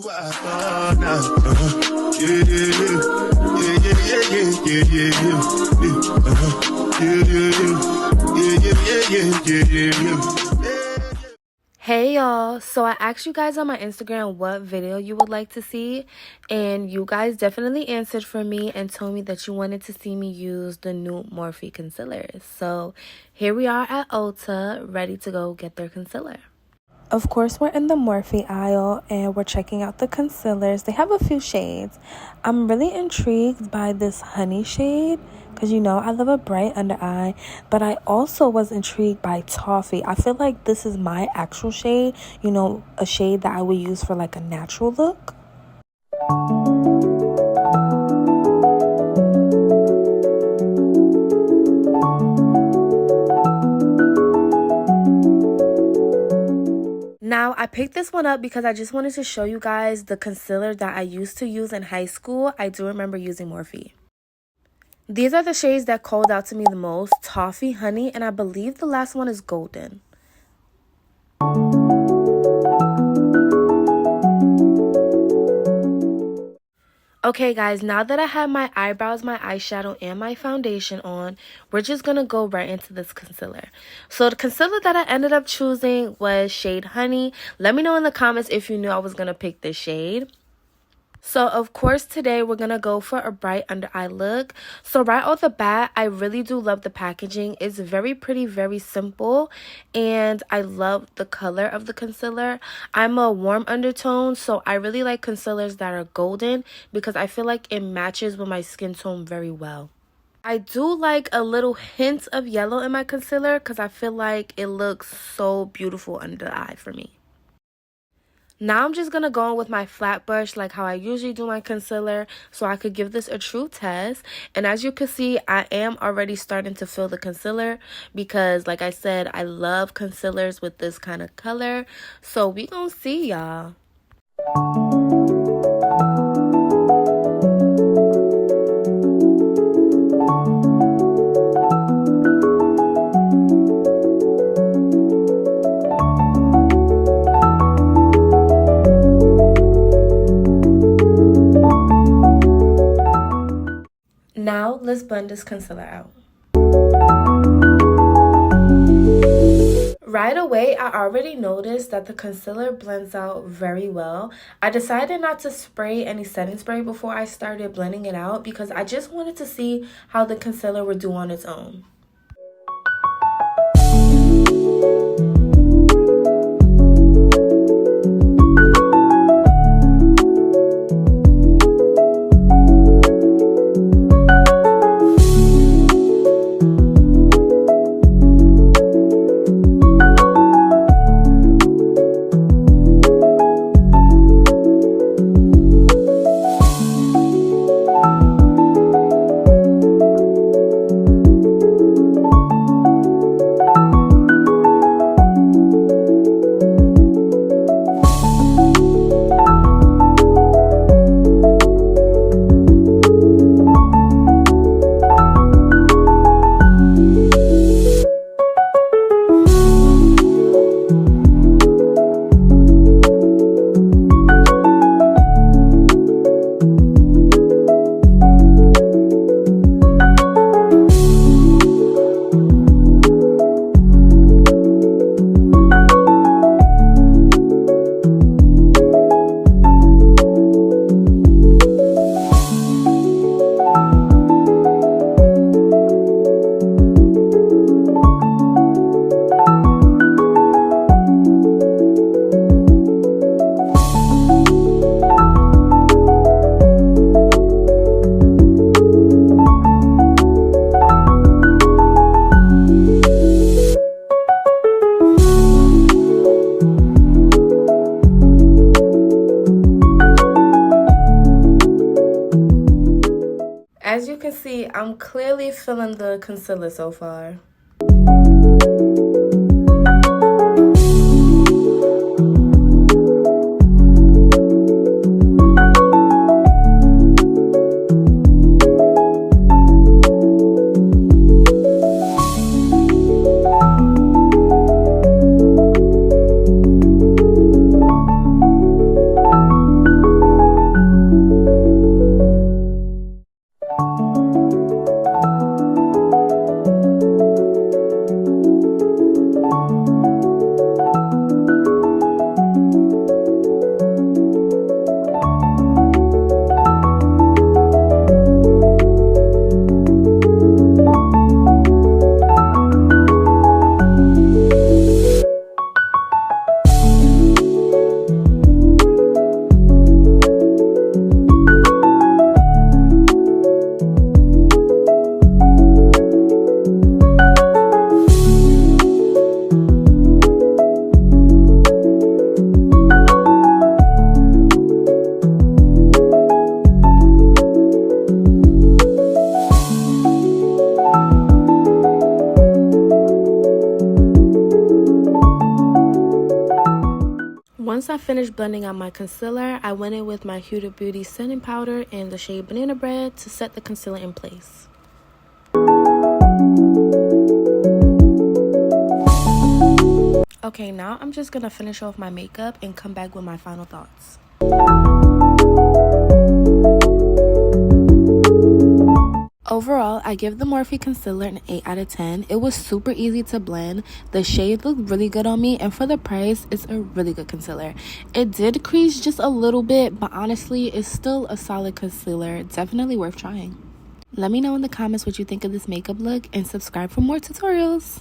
Hey y'all, so I asked you guys on my Instagram what video you would like to see, and you guys definitely answered for me and told me that you wanted to see me use the new Morphe concealer. So here we are at Ulta, ready to go get their concealer. Of course, we're in the Morphe aisle and we're checking out the concealers. They have a few shades. I'm really intrigued by this honey shade because, you know, I love a bright under eye. But I also was intrigued by toffee. I feel like this is my actual shade, you know, a shade that I would use for like a natural look. Now, I picked this one up because I just wanted to show you guys the concealer that I used to use in high school. I do remember using Morphe. These are the shades that called out to me the most: Toffee, Honey, and I believe the last one is Golden. Okay guys, now that I have my eyebrows, my eyeshadow, and my foundation on, we're just going to go right into this concealer. So the concealer that I ended up choosing was shade Honey. Let me know in the comments if you knew I was going to pick this shade. So, of course, today we're going to go for a bright under eye look. So, right off the bat, I really do love the packaging. It's very pretty, very simple, and I love the color of the concealer. I'm a warm undertone, so I really like concealers that are golden because I feel like it matches with my skin tone very well. I do like a little hint of yellow in my concealer because I feel like it looks so beautiful under the eye for me. Now I'm just going to go in with my flat brush like how I usually do my concealer so I could give this a true test. And as you can see, I am already starting to fill the concealer because, like I said, I love concealers with this kind of color. So we gonna see, y'all. Now, let's blend this concealer out. Right away, I already noticed that the concealer blends out very well. I decided not to spray any setting spray before I started blending it out because I just wanted to see how the concealer would do on its own. As you can see, I'm clearly feeling the concealer so far. finished blending out my concealer, I went in with my Huda Beauty setting powder in the shade Banana Bread to set the concealer in place. Okay, now I'm just gonna finish off my makeup and come back with my final thoughts. Overall, I give the Morphe concealer an 8 out of 10. It was super easy to blend. The shade looked really good on me, and for the price, it's a really good concealer. It did crease just a little bit, but honestly, it's still a solid concealer. Definitely worth trying. Let me know in the comments what you think of this makeup look, and subscribe for more tutorials.